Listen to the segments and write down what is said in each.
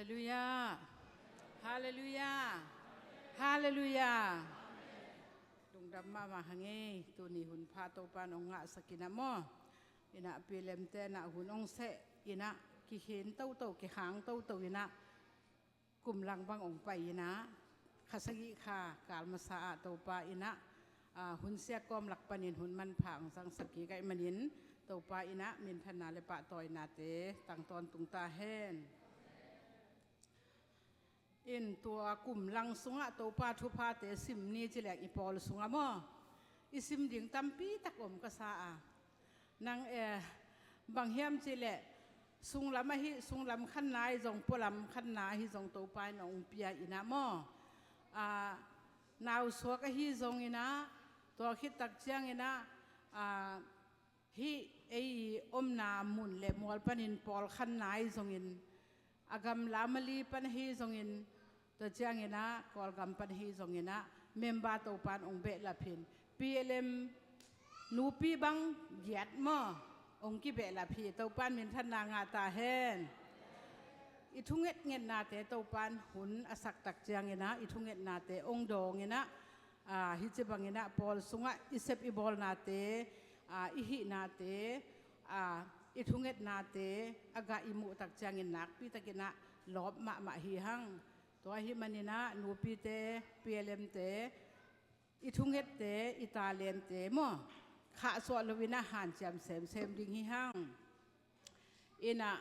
ลูยาฮาเลลูยาฮาเลลูยาลุงดำมาหังเงตัวนี้หุ่นพาตัวปานองงะสกินะมออินะเปลมเตนะหุ่นองเสอินะกิเห็นเต้ากิหางเต้าอินะกลุ่มลังบางองไปอินะขัสกิค่ะกาลมาสาตัวปาอินะหุ่นเสียกอมหลักปนินหุ่นมันผังสังสกีไก่มันินตัวปาอินะมินธนาเลปะตอยนาเตตั้งตอนตุงตาแห้นอินตัวกลุ่มลังสุงะตัวปาทุพาเตสิมนี่จิแหลกอีปอลสุงะมออิสิมดิ่งตัมปีตักอมกษานางบางเฮียมจิแหลสุงลำฮิสุงลำขันนายจงปลำขันนาฮิจงตัวปายนองเปียอินะมอนาวสวกฮิจงอินะตัวคิดตักเจียงอินะฮิไออมนามุนเลมวลปันินปอลขันนายจงอินอากำลามลีปันฮิจงอินตัวเจียงอินะกอลกำปันฮิจงอินะเมมบาตัวปานองเบลาพินพีเอลเอ็มนูปีบังเหยียดมอองกิเบลาพีตัวปานมินทันนางาตาเฮนอิทุงเงตเงินนาเตตัวปานหุ่นอสักตักเจียงอินะอิทุงเงตนาเตองดองอินะฮิจิบังอินะปอลสุงะอิเซปอิบอลนาเตอิหินาเตอิทุงเงตนาเตอากาอิมุตักเจียงอินักปีตะกินะลอบมะฮิหังตัวฮิมันอินะนูปีเตพีเอลเอ็มเตอิทุงเงตเตอิตาเลียนเตมอข้าสวดลวินาหันจำเซมดิ่งฮิหังอินะ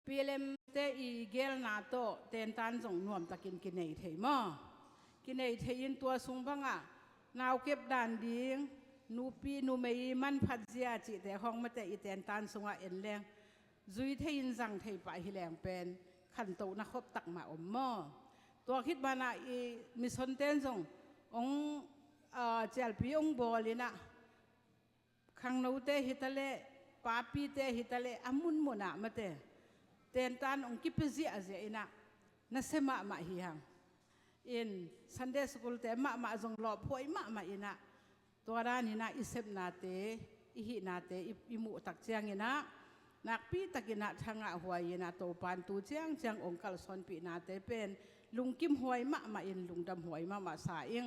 พีเอลเอ็มเตอีเกลนาโตเตนตันจงนวมตะกินเนยเทมอกินเนยเทยินตัวสุงบังนาวเก็บด่านดิ่งนูปีนูเมย์มันพัดเสียจิแต่ห้องมาแต่อีเตนตันสุงเอ็นแรงจุยเทยินจังเทปะฮิแรงเป็นขันโตนักขบตักมาอมมอตัวคิดบานาอีมิสนเตนจงองเจลปีองบอลินะขังนูเตฮิตาเลปาปีเตฮิตาเลอามุนมุนะมาเตเตนตันองกิปเซียเสียอินะนัสมาฮิฮังอินซันเดย์สกุลเตมาจงหลอบพวยมาอินะตัวด้านนี้นะอิเซปนาเตอิหินาเตอิมุตักเจียงอินะนักปีตะกินะทางหวยอินะโตปานตูเจียงองกัลซอนปีนาเตเป็นลุงกิมหวยมาอินลุงดำหวยมาสาอิง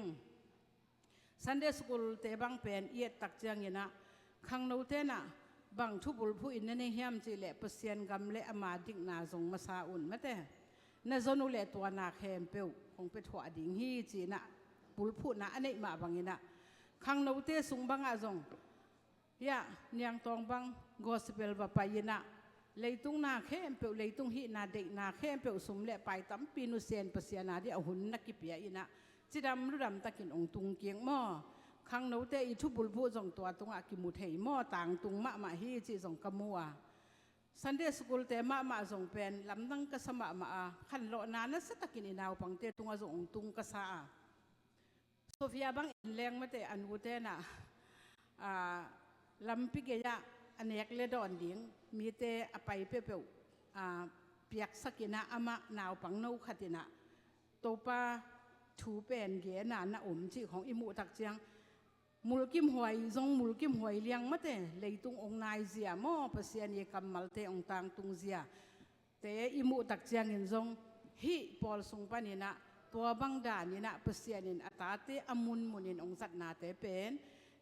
ซันเดย์สกุลเตบังเป็นเอียดตักเจียงอินะขังนูเตนะบังทุบุลผู้อินในเฮียมจีเละเปเซียนกำเละอามาดิกนาจงมาซาอุนมาเตน่าจนุเละตัวนาแคมเปิวคงไปถั่วดิ่งฮีจีนะบุลผู้นะอันนี้มาบังอินะขังนูเตสุงบังอาจงยะเนียงตองบังกอสเปลบไปยินะเลยตุงนาเข้มเปียวเลยตุงฮีนาเด็กนาเข้มเปียวสมเละไปตั้มปีนุเซียนเปเซียนาที่เอาหุ่นนักกิเปียยินะจิดำรุดำตะกินองตุงเกียงหม้อขังนูเตอีทุบุลผู้จงตัวตุงอากิมุเทยหม้อต่างตุงมาฮีจีจงกมัวซันเดย์สกุลเตมาจงเป็นลำตั้งกษมาขันโลนานัสตะกินอินาวปังเตตุงอาจงตุงกษาโซฟียาบังอินแรงมาเตอันวุเตนะลำพิเกยะอันเอกเลดอนดิ่งมีเตอไปเปียวเปียกสกินะอามะนาวปังนูขัดินะโตปาถูเป็นเกนานะอมจีของอิมุตักเจียงมุลกิมหวยจงมุลกิมหวยเลี้ยงมาเตเลยตุงองนายเสียมอเปเซียนเยกัมมัลเตองตังตุงเสียเตอิมุตักเจียงอินจงฮิปอลสุงปานินะตัวบังดานินะเปเซียนินอัตาเตอมุนมุนินองสัตนาเตเป็น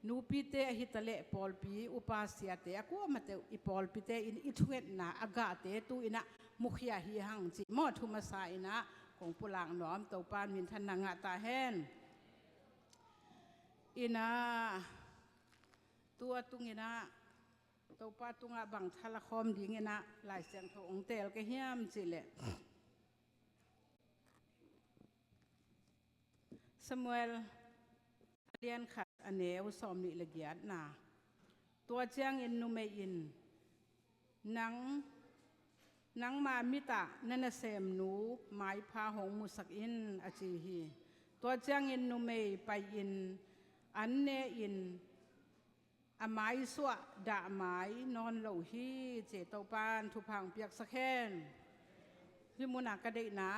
นูปีเตฮิตาเลปอลปีอุปาเสียเตอกัวมาเตอิปอลปีเตอินอิทุเกนาอากาเตตูอินะมุขยาฮิหังจิมอทุมาสาอินะของปุลังหนอมตัวปานมินทันนางตาแหนอินะตัวตุงอินะตัวปาตุงบังทะละคอมดิ่งอินะหลายเสียงทองเตลก็เฮียมจิเลสมูเอลเรียนขัดอันเนวสอมนิละเกียดนาตัวเจียงอินนุเมอินนังมามิตะนันเซมนูหมายพาหงมุสักอินอาจีฮีตัวเจียงอินนุเมไปอินอันเนอินอหมายสวะดาหมายนอนเหลาฮีเจตปานทุพังเปียกสะแคนพิมุนักกระเดนะ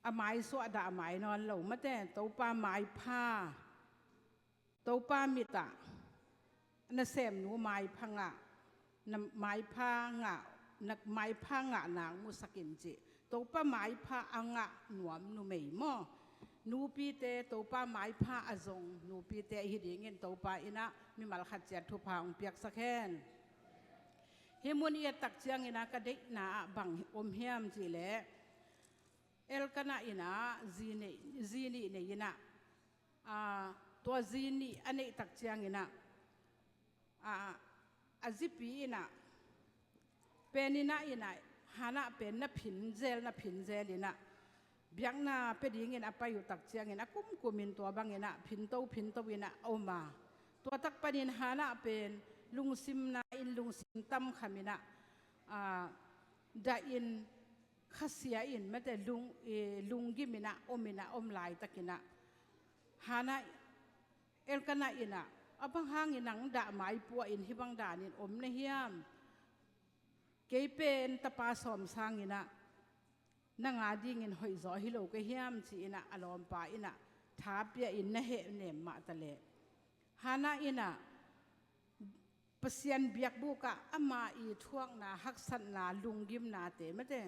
อหมายสวะดาหมายนอนเหลามาแต่ตัวปาหมายพาตัวปามิตะนันเซมนูหมายพังะหมายพางะ นักไม้ผ้างะนางมุสกินจิตัวป้าไม้ผ้าอ่างะหนวมนูไม่หม้อนูปีเตตัวป้าไม้ผ้าอจงนูปีเตหิดิเงินตัวป้าอินะมีมัลขัดเจ็ดทุพางเปียกสักแค่เฮมุนีตักเจียงอินะก็เด็กหนาบังอมเฮียมจีเล่เอลกันนะอินะจีนี่เนี่ยอินะตัวจีนี่อันนี้ตักเจียงอินะอาจิปีอินะเป็นอินะอินะฮานะเป็นนับผินเจลอินะเบียงนาเป็นยิงอินะไปอยู่ตักเจียงอินะกุมินตัวบางอินะผินโตอินะเอามาตัวตักปนินฮานะเป็นลุงซิมนาอินลุงซิมตั้มขมินะดาอินขัศยาอินไม่แต่ลุงกิมินะอมินะอมลายตะกินะฮานะเอลกันนะอินะบังหางอินังด่าไม้ปัวอินที่บังด่านินอมในเฮียมเกยเป็นตะปาสอมสร้างอินะนางอาดีเงินหอยจอฮิโลก็เฮียมจีอินะอารมณ์ปาอินะท้าเปียอินนะเฮเนมมาตะเลฮานะอินะเปเซียนเบียกบุกะอามาอีท่วงนาฮักสันนาลุงกิมนาเตไม่ได้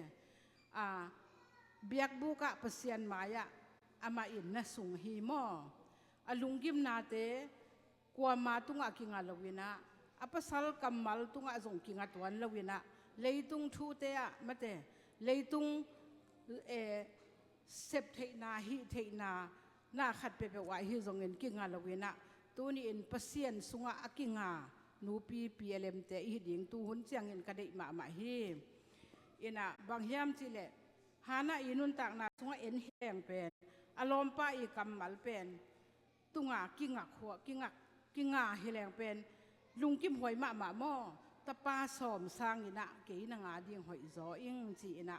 เบียกบุกะเปเซียนมายะอามาอินนะสุงฮีมอลุงกิมนาเตกัวมาตุงอากิงาลวินะปัสสัลกัมมัลตุงอาจงกิงาตวันลวินะเลยตุงทูเตะไม่ได้เลยตุงเซปเทนาฮิเทนาหน้าขัดเปเปวายฮิจงเงินกิงาลวินะตัวนี้อินเปเซียนสุงอากิงานูปีเอลมเตอีดิ่งตูหุ่นเจียงเงินกระเดมาฮีอินะบางเฮียมจิเลฮานะอินุนตักนาสุงเอ็นแห้งเป็นอารมณ์ป้าอีกัมมัลเป็นตุงอากิงาขัวกิงาเฮแรงเป็นลุงกิมหอยมาหม้อตะปาสอมสร้างอินะเกยนางาดิ่งหอยจออิงจีอินะ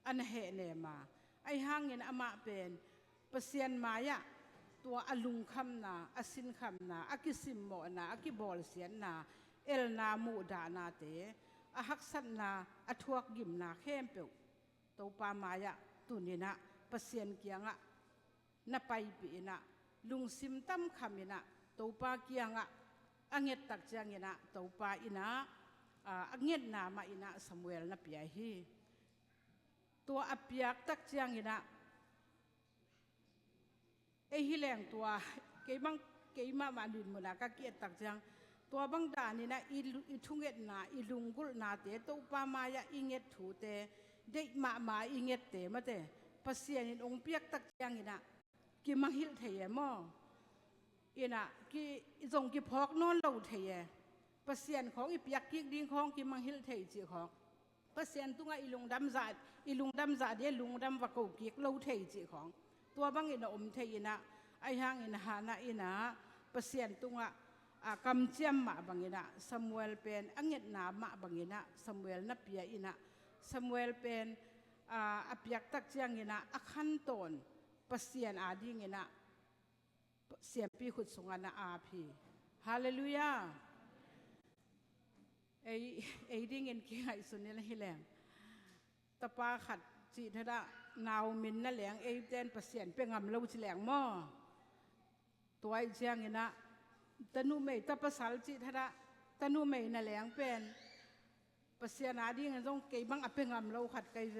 อันเหเนมาไอห้างเงินอามาเป็นเปเซียนมายะตัวอลุงคำนาอสินคำนาอากิสิมโมนาอากิบอลเสียนนาเอลนามูดานาเตอาฮักสันนาอทวกยิมนาเข้มเปียวตัวปามายะตุนินะเปเซียนเกียงะนาไปปีนะลุงซิมตั้มคำอินะตัวปาเกียงะอังเงตักเจียงอินะตัวปาอินะอังเงนามาอินะสมุเอลนาเปียฮีตัวอภิยักตักเจียงอินะฮิแรงตัวเกี่ยมาดินมุนาก็เกียตักเจียงตัวบังดานี่นะอีทุ่งเอ็ดนาอีลุงกุลนาเตตัวปามายะอิงเอ็ดถูเตเด็กมาอิงเอ็ดเตมาเตปัสเซียนินองเปียกตักเจียงอินะกิมังฮิลเทียมออินะกิจงกิพอกนอนเหล่าเทียปัสเซียนของอีเปียกกิกดิ้งของกิมังฮิลเทียจีของปัสเซียนตุงอีลุงดำจัดเดียลุงดำวักกูกิกเหล่าเทียจีของตัวบางอินะอมเทียนะไอห้างอินะฮานะอินะปัสเซียนตุงกำเจียมมาบางอินะซามูเอลเป็นอังเงนามาบางอินะซามูเอลนับเปียอินะซามูเอลเป็นอภิยักตักเจียงอินะอักขันตอนปัสเซียนอาดิงอินะเสียปีขุดสงานาอาพีฮาเลลูยาไอดิ้งเงินกี่ไงสุนีละฮิแรงตะปาขัดจีทดานาวมินนั่นแหลงเดนปัสเซียนเป็นงำเล่าจีแหลงหม้อตัวไอเจียงอินะตะนุเมย์ตะภาษาจีทดาตะนุเมย์นั่นแหลงเป็นปัสเซียนอาดิงเงินต้องเก็บบังเป็นงำเล่าขัดไกเจ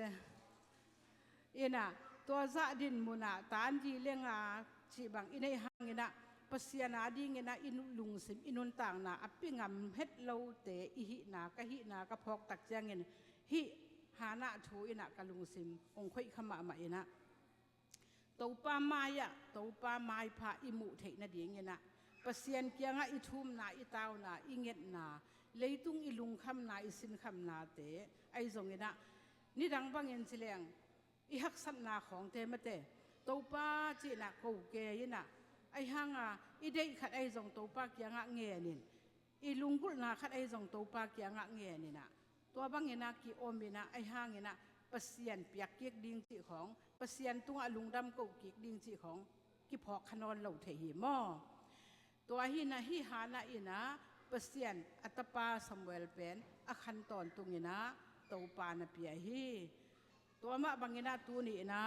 อินะตัวจะดินมุนาตานจีเลี้ยงจีบังอินในห้างอินะปัสเซียนอาดิงอินะอินุลุงสิมอินุนต่างนาอภิงำเฮ็ดเล่าเตอิหินากะหินากะพอกตักเจียงเงินหิฮานะทูอินะกะลุงสิมองค่อยขมามาอินะตัวปามายะตัวปามายพาอิมุเทนะเดียงอินะปัสเซียนเกียงอิทุมนาอิตาวนาอิเงตนาเลยตุงอิลุงคำนาอิสินคำนาเตไอจงอินะนี่ดังบังเงินสิเลียงอีฮักสันนาของเตมเตตัวป้าจีน่ะกูเกยน่ะไอห้างอีเด็กขัดไอจงตัวป้าเกียงเงียนินอีลุงกุลนาขัดไอจงตัวป้าเกียงเงียนิน่ะตัวบางเงินกีอมินะไอห้างเงินปัสเซียนเปียกเกียกดิ้งจีของปัสเซียนตุงลุงดำกูเกียกดิ้งจีของกีพอกขนอนเหล่าเทียมอตัวหินะฮิฮานะอินะปัสเซียนอัตปาสมเวลเป็นอคันตอนตุงอินะตัวปานะเปียฮีตัวมาบางอินะตัวนี้นะ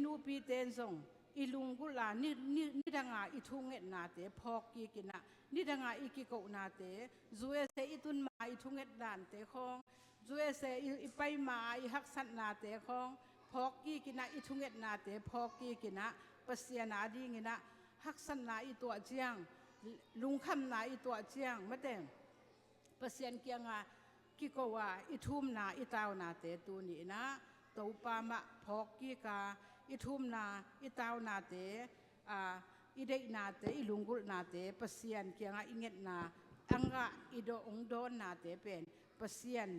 นูปีเตนส่งอีลุงกุลานี่ดังอีทุ่งเงินนาเตพอกกีกินะนี่ดังอีกิโกนาเตจูเอเซอีตุนมาอีทุ่งเงินดานเตของ USA อีไปมาอีฮักสันนาเตะของพอกกี้กินะอีทุงเอ็ดนาเตะพอกกี้กินะปัสยานาดีงินะฮักสันนาอีตัวเจียงลุงคำนาอีตัวเจียงมะเต็มปัสยานเกียงอ่ะกิโกว่าอีทุ่มนาอีตาวนาเตะตัวนี้นะตัวปามะพอกกี้กาอีทุ่มนาอีตาวนาเตะอีเด็กนาเตอีลุงกุลนาเตปัสยานเกียงอ่ะอีเง็ดนาอังกะอีโดองโดนนาเตเป็นปัสยาน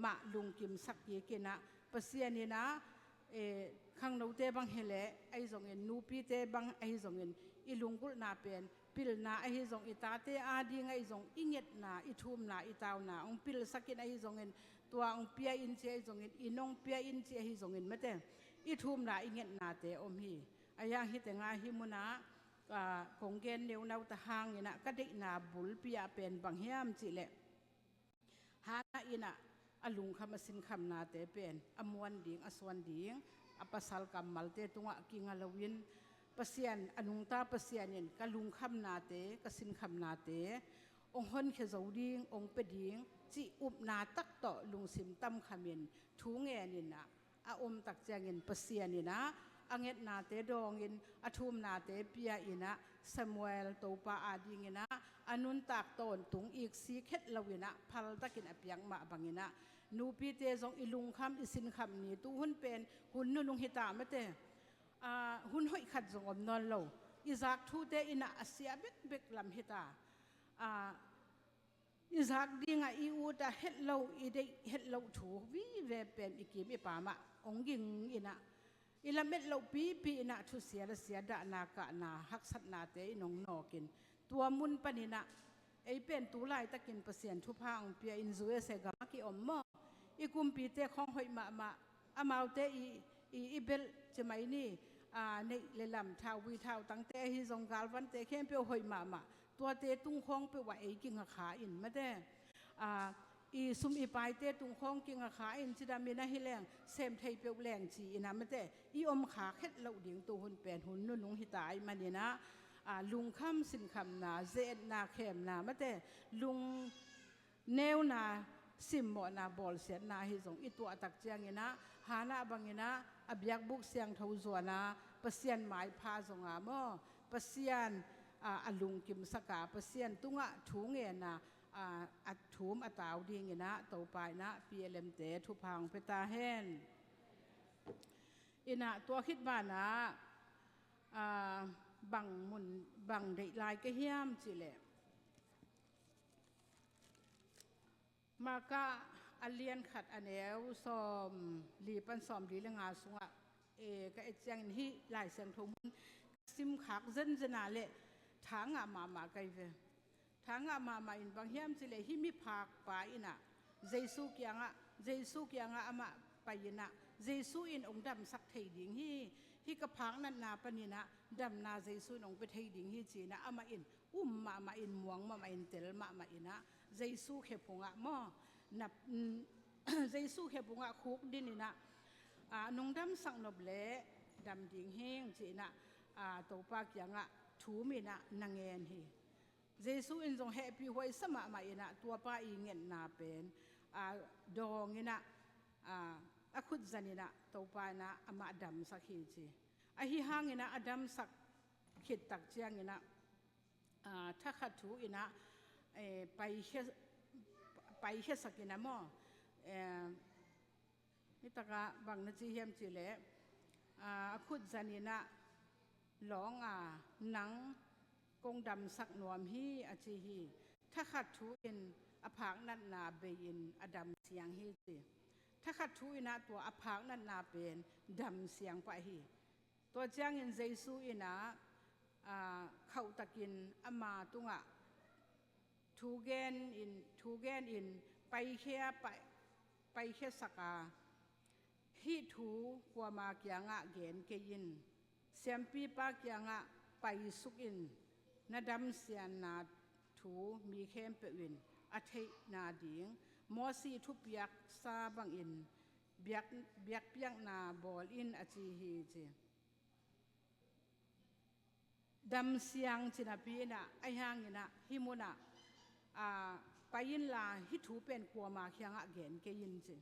มาลุงกิมสักยีกินะปัสยานี่นะข้างนู้เตบังเฮเลไอส่งเงินนูปีเตบังไอส่งเงินอีลุงกุลนาเป็นปิลนาไอส่งอีตาเตอาดีไอส่งอีเง็ดนาอีทุ่มนาอีตาวนาองปิลสักกินไอส่งเงินตัวองเปียอินเจไอส่งเงินอีน้องเปียอินเจไอส่งเงินไม่เตอีทุ่มนาอีเง็ดนาเตอมฮีอายาฮิตงาฮิมุนะคงเกณฑ์เดียวนาวตะหางนี่นะก็ได้นาบุลปียเป็นบางเฮียมจิเลหานาอินะอลุงคำสินคำนาเตเป็นอมวนดิ่งอสวนดิ่งอปัสสลกรรมมัลเตตุงะกิงาลวินปัสยานอนุงตาปัสยานินกลุงคำนาเตกสินคำนาเตองฮอนเขจาวดิ่งองเป็ดดิ่งจิอุบนาตักต่อลุงสิมตั้มขมินทูเงนินนะอาอมตักเจงินปัสยานินะอังเงตนาเตดองอินอทุมนาเตเปียอินะซามูเอลโตปาอาดิงินะอนุนตักตนตุงอีกสีเข็ดลวินะพัลตะกินอเปียงมาบังินะนูปีเตจงอิลุงคำอิสินคำนี้ตู้หุ่นเป็นหุ่นนุลุงหิตาไม่เตหุ่นหอยขัดจงอมนอนโลอิซักทูเตอินะอาเซียเบกเบกลำหิตาอิซักดิ่งอีอูตาเฮ็ดโลอีเดเฮ็ดโลถูวิเวเป็นอีกิมอีปามะองยิงอินะอิละเม็ดเราปีนะทุเสียละเสียดานากะนาฮักสัตนาเตยนงนอกินตัวมุนปนินะไอเป็นตัวลายตะกินเปอร์เซ็นต์ทุพังเปียอินซูเอเซกามากิอมมออีกุมปีเตของหอยมาอามาวเตอีเบลจะไม่นี่ในเลลำท้าวีท้าตั้งแต่ฮิซงกาลวันเตเข้มเปียวหอยมาตัวเตตุ้งคงเปียวว่าไอกิงขาอินมาเตอีซุมอีปายเตตุงคงกิงขาอินจิดามินะฮิแรงเซมไทยเปียวแรงจีอินะมาเตอีอมขาเข็ดเหล่าเดียงตัวหุ่นเป็นหุ่นนุ่นลุงหิตายมันเนี่ยนะลุงคำสินคำนาเจนนาเข้มนามาเตลุงเนวนาสิมโมนาบอลเสียนาฮิจงอีตัวตักเจียงนะหานาบังนะอบยักบุกเสียงทูจวนะเปเซียนหมายพาจงอาโมเปเซียนอลุงกิมสกาเปเซียนตุงะถุงเงินนะอัดถุมอัตาวดีเงินนะตัวไปนะพีเอลมเตทุพังเปตาเฮนอินะตัวคิดบ้านะบังมุนบังได้ลายก็เฮียมจิเลมากะอเลียนขัดอันเอวซอมลีปันซอมลีละงาสุงะก็เอจังฮีลายเสียงทงซิมขักเจนนาเลทางมาไกเวทางมาอินบางเฮียมจิเลฮิมิพักไปนะเจสุกยังอามาไปนะเจสุอินองดำสักเทดิ่งฮีกระพังนันนาปนินะดำนาเจสุนองไปเทดิ่งฮีจีนะอามาอินมาอินมวงมาอินเตลมาอินะเจสุเขพงะมอนับเจสุเขพงะคุกดินนะนองดำสังนบเละดำดิ่งเฮงจีนะตัวปากยังถูมินะนางเงินฮีเจสุอินจงแฮปปี้ไว้สมัยนะตัวป้าอีเงินนาเป็นดองเงินะขุดจันนะตัวป้านะอามาดำสักขีจีฮิหางเงินะดำสักขีดตักเจียงเงินะถ้าขัดถูอินะไปเฮสักเงินะมอนี่ตะกะบางนาจีเฮียมจีเล่ขุดจันนะหลงหนังกงดำสักหนวมฮีอาจีฮีถ้าขัดถูอินอภากนันนาเบยินอดำเสียงฮีจีถ้าขัดถูอินะตัวอภากนันนาเป็นดำเสียงไปฮีตัวเจียงอินเจสูอินะเขาตะกินอามาตุงะทูเกนอินไปเคียไปเคียสักฮีถูกว่ามาเกียงเกนเกยินเสียมปีปากยังไปสุกินนาดำเสียนนาถูมีเข้มเปวินอาทินาดิ่งมอสีทุบยักซาบังอินเบียกเปียกนาบอลอินอาจีฮีจีดำเสียงจินาปีนะไอหางนะฮิมุนะไป ไปยินลาฮิถูเป็นกัวมาเขียงเกนเกยินจี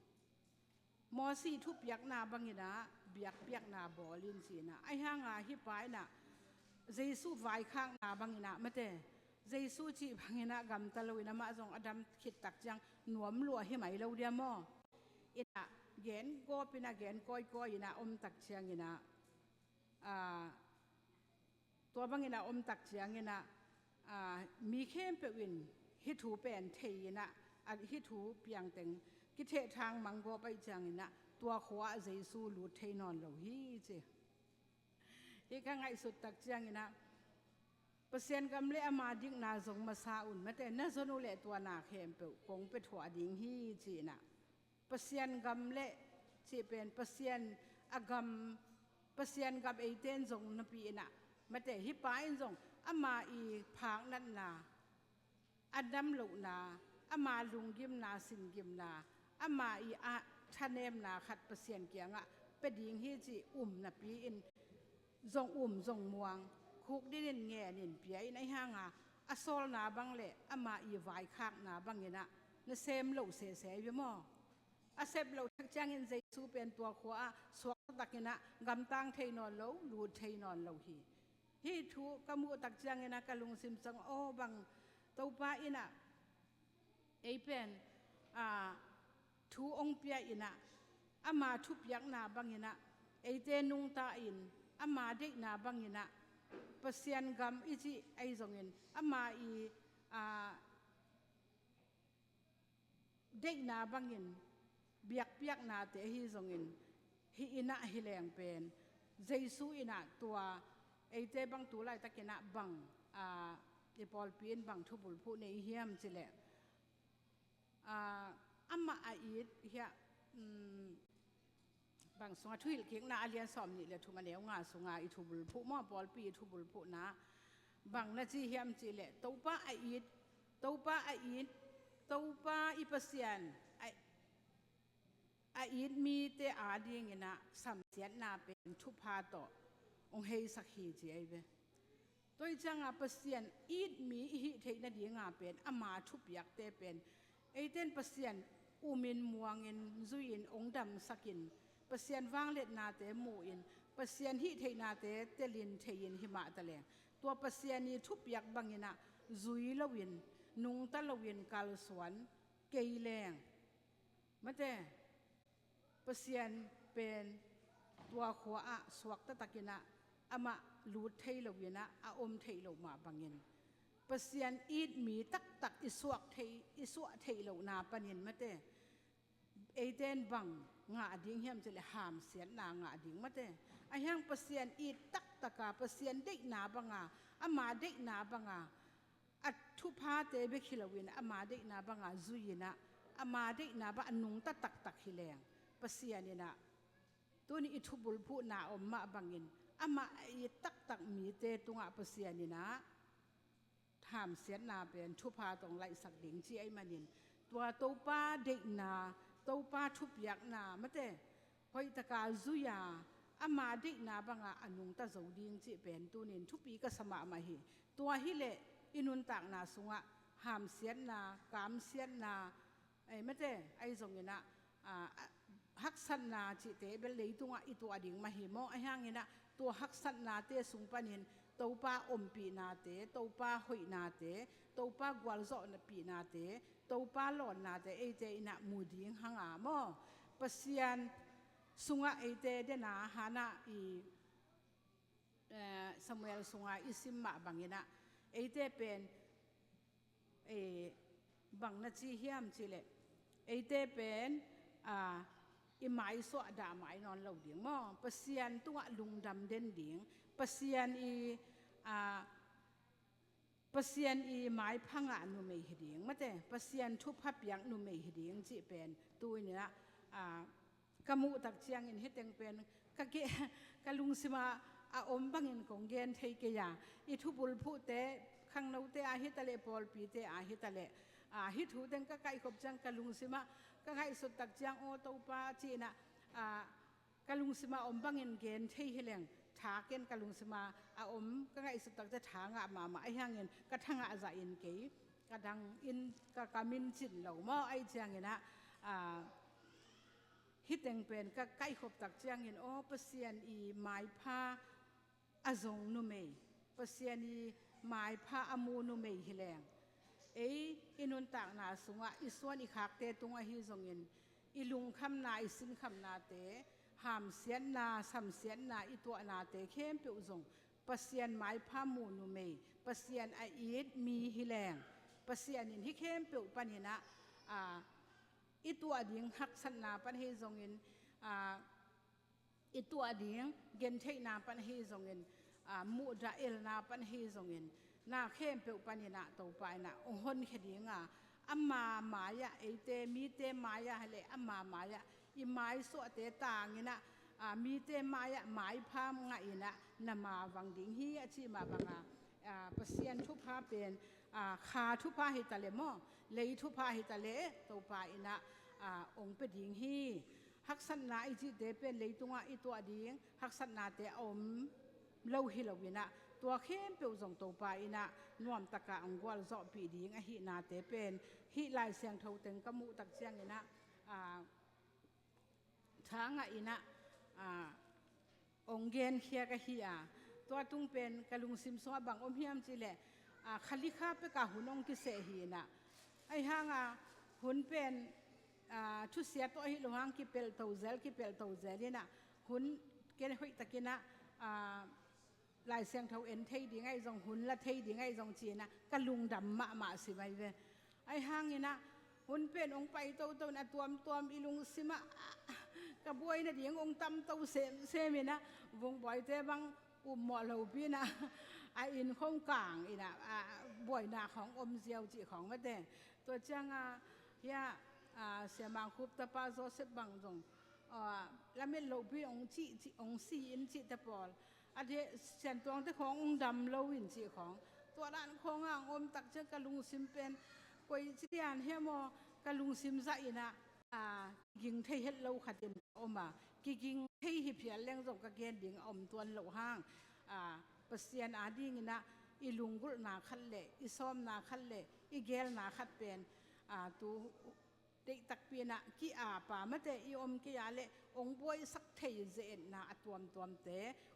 มอสีทุบยักนาบังยินะเบียกเบียกนาบอลินจีนะไอห่างฮิไปนะเจสูไว้ข้างนาบังยินะไม่เตเจสูจีบังยินะกำตะลุยนะมาจงอดัมคิดตักจังหนวมลัวให้ไหมเราเดียมออินะเกนก็เป็นนะเกนก้อยนะตักเชียงยินะตัวบังยินะตักเชียงยินะมีเข้มเปวินฮิถูเป็นเทียนะฮิถูเปียงเต็งกิเททางมังก็ไปจังนะตัวขวาเจสูลูเทนอนเราฮีเจที่ข้างไงสุดตักจังนะเปอร์เซ็นต์กำเล่มาดิ้งนาจงมาซาอุ่นแม้แต่น่าสนุกเละตัวนาเข้มเปคงไปถั่วดิ้งฮีเจนะเปอร์เซ็นต์กำเล่จีเป็นเปอร์เซ็นต์เปอร์เซ็นต์กับไอเทนจงนปีนะแม้แต่ฮิปายจงมาอีพังนั่นนาอันดำลุนามาลุงกิมนาสิงกิมนามาอีชาเนมนาขัดเปอร์เซ็นต์เกียงเป็นดิ่งฮีจีนะปีอินจงจงมวงคุกดินแง่นินเปียในห้างอโซลนาบังเละมาอีไวคากนาบังเงินะนเซมเหลาเสยอยู่มั้งอาเซมเหลาทักจังอินใจสู้เป็นตัวขวาสวกตักเงินะกำตังเทนอนเหลาลูดเทนอนเหลาฮีทูกมูตักจังเงินะกะลุงซิมซังโอบังตัวป้าอินะไอเป็นทูองเปียอินะมาทุบยักนาบังอินะไอเจนุงตาอินมาเด็กนาบังอินะเปอร์เซ็นต์กำอิจิไอจงอินมาอีเด็กนาบังอินเบียกเบียกนาเตฮีจงอินฮีอินะฮิแรงเป็นเจสูอินะตัวไอเจบังตัวไรตะกินะบังไอปอลปีนบังทุบุลผู้ในเฮียมจิเลมาอีดเฮียบางสงฆ์ทุยเขียงนาเลียนสอมนี่เลยทุมันเลี้ยงงาสงฆ์อิทุบุลผู้มอปอลปีทุบุลผู้นะบางนาจีเฮียมจิเลตัวป้าอีดตัวป้าอีปัสยันอีดมีเตอาดีเงินะสัมเสียนาเป็นทุพาโตองเฮสักฮีจีไอเบตัวจังปัสยันอีดมีอิเทนดีงาเป็นมาทุบยักเตเป็นไอเต้นปัสยันมินมัวเงินจุยินองดำสักินปัสยันวางเล็ดนาเตมูอินปัสยันฮิเทนาเตเตลินเทยินหิมะตะเลงตัวปัสยันนี้ทุบยักบังยินะจุยลวินนุงตะลวินกาลสวนเกยแรงมาแต่ปัสยันเป็นตัวขวาสวกตะตะกินะมาลูดเทยลวินะอมเทยลมาบังยินปัสยันอีดมีตักอิสวกเทยลนาปัญญมาแต่เอเดนบังงาดิ่งเฮียมจะเลยหามเสียนนางาดิ่งมาแต่ไอยังปัสยันอีดตะกาปัสยันเด็กนาบังมาเด็กนาบังอัดทุพาเตเบคิลวินมาเด็กนาบังจุยนะมาเด็กนาบังนุงตักฮิแรงปัสยันนี่นะตัวนี้อิทุบุลผู้นามาบังยินมาอีตักมีเตตุงปัสยันนี่นะถามเสียนาเป็นทุพาตรงไหลสักดิ่งจีไอมันนินตัวโตป้าเด็กนาโตป้าทุบยักนาไม่แต่พอยตะกาจุยามาเด็กนาบังนุงตะโจดิ่งจีเป็นตัวนินทุปีก็สมามาฮีตัวฮิเลอินุนตักนาสุงหามเสียนากามเสียนาไอไม่แต่ไอจงเงินะฮักสันนาจิเตเบลเลยตัวอีตัวดิ่งมาฮีมองไอห่างเงินะตัวฮักสันนาเตสุงปนินตัวป้าปีนาเตตัวป้าหอยนาเตตัวป้ากวาลโซนปีนาเตตัวป้าหลอนนาเตไอเจนะมูดิ่งห่างมอปัสยันสุงไอเตเดนาฮานาอีสมัยสุงอิสิมมาบังเงินะไอเตเป็นบังนาจีเฮียมจิเลไอเตเป็นอิหมายสวดาหมายนอนเหล่าดิ่งมอปัสยันตัวลุงดำเด่นดิ่งปัสยันปัสยันหมายพังนุเมหิดิ่งมาแต่ปัสยันทุบพับยังนุเมหิดิ่งจีเป็นตัวนี้นะกมูตักเชียงอินเฮตังเป็นกะลุงสิมาบังอินของเกนเทกยาอิทุบุลผู้เตขังนาวเตฮิตะเลปอลปีเตฮิตะเลฮิทูเต็งก็ไก่ขบจังกะลุงสิมาก็ไก่สุดตักเชียงโอโตปาจีนะกะลุงสิมาบังอินเกนเทฮิเลงถาเกนกะลุงสิมาก็ไก่สุดตักจะถางมาไอห่างเงินกระทั่งอาจจะอินเกย กระดังอินกะมินจินเหล่าหม้อไอเจียงนะฮิตเองเป็นก็ใกล้ขบตักเจียงเห็นโอ้เปอร์เซียนอีไม้ผ้าอาจงนุเมย์เปอร์เซียนอีไม้ผ้าอามูนุเมย์ฮิแรงอินุนตากนาสุงะอิส่วนอีขากเตตุงอฮิจงอินอิลุงคำนาอิสินคำนาเตหามเสียนนาสัมเสียนนาอิตัวนาเตเข้มเปียวจงเปอร์เซียนไม้ผ้ามูนุเมย์เปอร์เซียนไออีดมีฮิแรงเปอร์เซียนอินฮิเข้มเปียวปันหินะอีตัวดิ่งหักสันนาปันเฮจงอินอีตัวดิ่งเกณฑ์เทนาปันเฮจงอินมูดาเอลนาปันเฮจงอินนาเข้มเปียวปันหินะตัวไปนะองค์คนเขดิ่งอัมมามายะเอเตมีเตมายะเลอัมมามายะอีไม้สวดเตต่างอินะมีเตมายะไม้พามงอินะนามาวังดิ่งฮีอาชีมาบังเปอร์เซียนทุพาเป็นขาทุพาหิตาเลมอเลยทุพาหิตาเลตัวไปนะองค์เป็นหญิงฮีฮักษณะอีจีเดเป็นเลยตัวอีตัวดิ่งฮักษณะเตอมเล่าฮิลวินะตัวเข้มเปียวส่งตัวไปนะนวมตะกะองกวลสอบปีดิ่งอหินาเตเป็นฮิลายเสียงเท่าเต็งกมุตักเสียงนะช้างอินะองเกนเขียกะฮิอาตัวตุงเป็นกะลุงซิมซอบางอมเฮียมจิเลขลิข้าไปกะหุนองกิเสหีนะไอห่างหุนเป็นทุเสียตัวฮิลหังกิเปลตัวเซลนี่นะหุนเกนหุยตะกินะลายเสียงเท่าเอ็นเทยดีไงจงหุนละเทยดีไงจงจีนะกะลุงดำมะสิไปเวไอห่างนี่นะหุนเป็นองไปตัวนะตัวอีลุงซิมะกระบวยนะเดียงองตำตัวเซมินะวงบ่อยเตบังหมอเหล่าพี่นะไออินข้องกลางอีนะบ่อยนาของอมเจียวจีของมาแต่ตัวจังยาเสียมังคุปตะปาโซเซบังจงแล้วไม่เหล่าพี่องจีองซีอินจีตะปอลอันเดียเสียนตัวที่ขององดำเหล่าอินจีของตัวด้านของอมตักเจกะลุงซิมเป็นกุยจีอันเฮียมอกะลุงซิมใจนะยิงเทเฮ็ดเหล่าขัดเด่นอมกิงเทหิเพียเลี้ยงจงกะเกณฑ์ดิ่งอมตัวเหล่าห้างเปอร์เซียนดิ่งนะอีลุงกุลนาขัดเละอีซ้อมนาขัดเละอีเกลนาขัดเป็นตูเด็กตักเปียนะกี่ป่ามาเตอีอมกี่ยาเละองบวยสักเทยเจนนาตัวมเต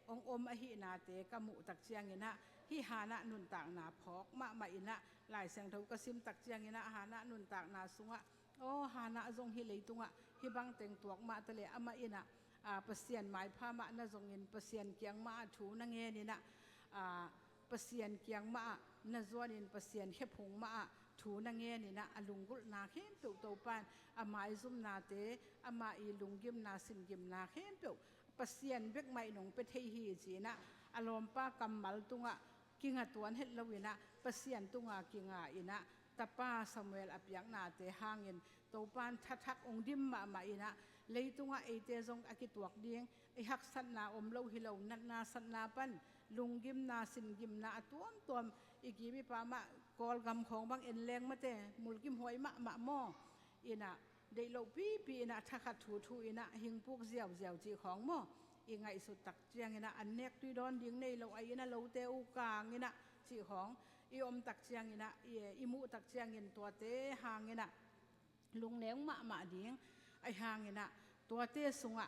องอมอหินาเตกมุตักเจียงเนะฮิหานะนุนตากนาพอกมาอินะหลายเสียงเท่ากระซิมตักเจียงเนะหานะนุนตากนาสุงะโอ้หานะจงฮิเลยตุงะฮิบังเต็งตัวมาตะเลอามาอินะเปอร์เซียนหมายพามานะจงอินเปอร์เซียนเกียงมาถูนังเงนี่นะเปอร์เซียนเกียงมานะจวนอินเปอร์เซียนเขพงมาถูนังเงนี่นะลุงกุลนาเข้มเปียวตัวปานอามาอิซุมนาเตอามาอีลุงกิมนาสินกิมนาเข้มเปียวเปอร์เซียนเบกไม่หนงไปเทฮีจีนะอารมณ์ป้ากำมัลตุงะกิงะตัวเฮ็ดละวินะเปอร์เซียนตุงะกิงะอินะตาป้าซามูเอลอภิยังนาเตหางเงินตัวปานทักองดิมมาอินะเลยตุงะไอเตจงอากิตวกเดียงไอฮักสันนาอมเล่าฮิเลานัดนาสันนาปันลุงกิมนาสินกิมนาตัวอีกีมีปามะกอลกำของบางเอ็นแรงมาเตมุลกิมหอยมะหม้ออินะเดลาปีอินะทักขัดถูอินะหิงพวกเจียวจีของหม้ออีไงสุดตักเจียงอินะอันเนกตุยดอนดิ้งในเราไออินะเราเตอุกางอินะจีของอีอมตักเจียงอินะอีมูตักเจียงอินตัวเตหางอินะลุงเลี้ยงมะดิ้งไอหางอินะตัวเตสุงะ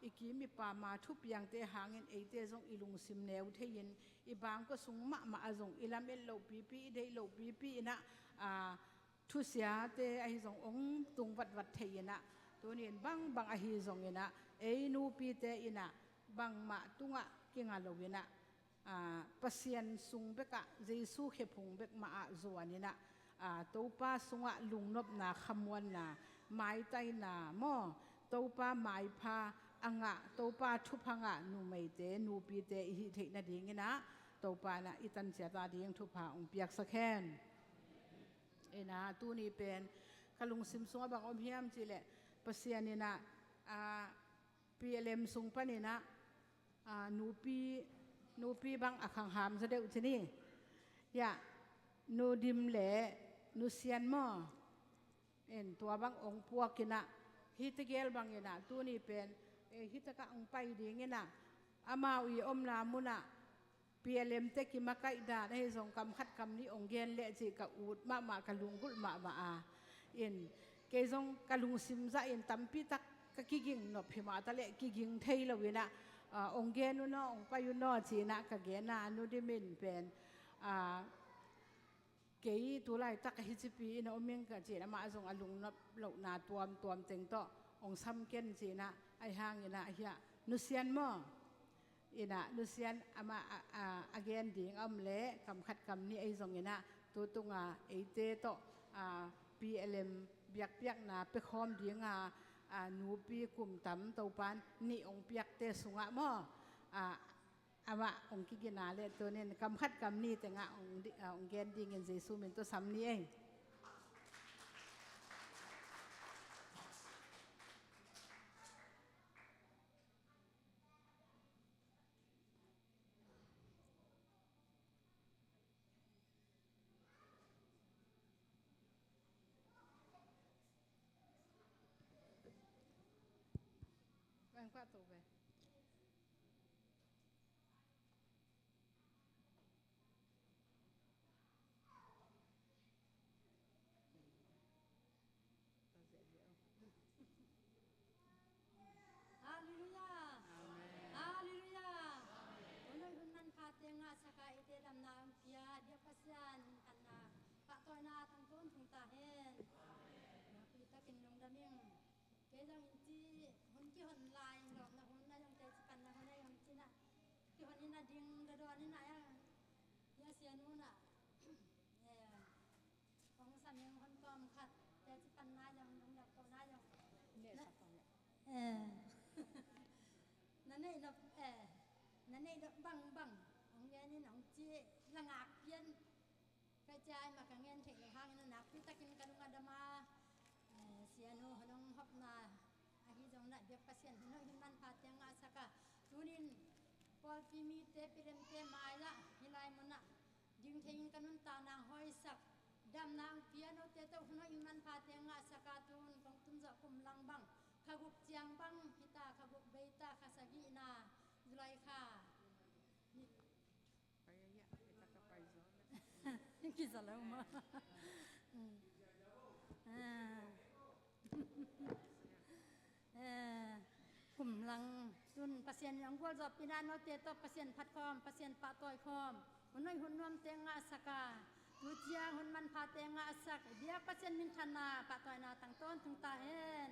อีกีมีปามาทุบยังเตหางอินเอเตจงอีลุงซิมเนวเทียนอีบางก็สุงมะจงอีลำเอลโลปีเดลโลปีนะทุเสียเตไอจงองตุงวัดเทียนะตัวนี้บางอหิจงอินะเอนูปีเตอินะบางมะตุงะกิงาโลวินะปัสยันสุงเบกะเจสูเขพงเบกมาจวนนี่นะตัวป้าสุงะลุงนบนาขมวนนาไม้ไตนาหม้อตัวป้าไม้พาอ่างะตัวป้าทุพังะนูไม่เตนูปีเตอิเทนะดิ้งนะตัวป้านะอิตันเสียตาดิ้งทุพาองเปียกสักแค่นนะตัวนี้เป็นขลุงซิมซัวบางอมเฮียมจีเละปัสยันนี่นะปีเอลมสุงปนี่นะนูปีบางอักหามเสด็จชนียานูดิมเล่นูเซียนหม้อตัวบางองค์พวกกินะฮิตเกลบางกินะตัวนี้เป็นฮิตกะองไปดีกินะอามาวีอมนามุนะ PLM te ki makai da he zong kam khat kam ni ong gen le chi ka ut ma kalung gul ma a in ke zong kalung sim za in tampi tak ka kiging no phima ta le kiging thei lo wina ong gen no ong pa yu no chi na ka ge na nu di min pen ke tu lai tak hi chi pi na omeng ka chi na ma zong alung no lo na tuam teng to ong sam ken chi na ai hang ina hia nu sian mo ina nusian ama again ding le kam khat kam ni ai zong ina tu tunga eite to PLM biak na pe khom dinga nu pi kum tam to pan ni ong piak te sunga mo ama ong ki gina le to nen kam khat kam ni te nga ong gen ding en jesu min to sam ni ai Vâng, qua tụ về. Hallelujah. Hallelujah. Unoi hunnan khatenga saka ite damna ampia dia pasian anna pak toina tang ton thung ta hen. Na pita kin long daming. Ke jang inti hun ki hon lai lo na hun na jang te chikan na hun na jang china. Ki hon ina ding da do ni na ya. Ya sianu na. Kong sameng hon kom khat te chikan na jang dong yak ko na jang. Nanay nó bằng ông nghe nên ông chia là ngạc viên cái trai mà cả nghe thấy hàng nó nạp kita kin kanung adama siano hanong hop na ahi jong na biak pasien hino himan pateng asaka tunin pol pimi te pirem te mai la hilai mona ding thein kanun ta na hoi sak dam nang piano te to hino himan pateng asaka tun kong tun za kum lang bang khagup chiang bang hita khagup beita khasagi na zulai kha Kaya kita ka paizo. Kisa lang mo. Kum lang tun pasien yang gol zo pinano te to pasien phat khom pasien pa toy khom hunoi hunnom tenga saka tu chiang hun man pha tenga sak dia pasien min thana pa toy na tang ton tung ta hen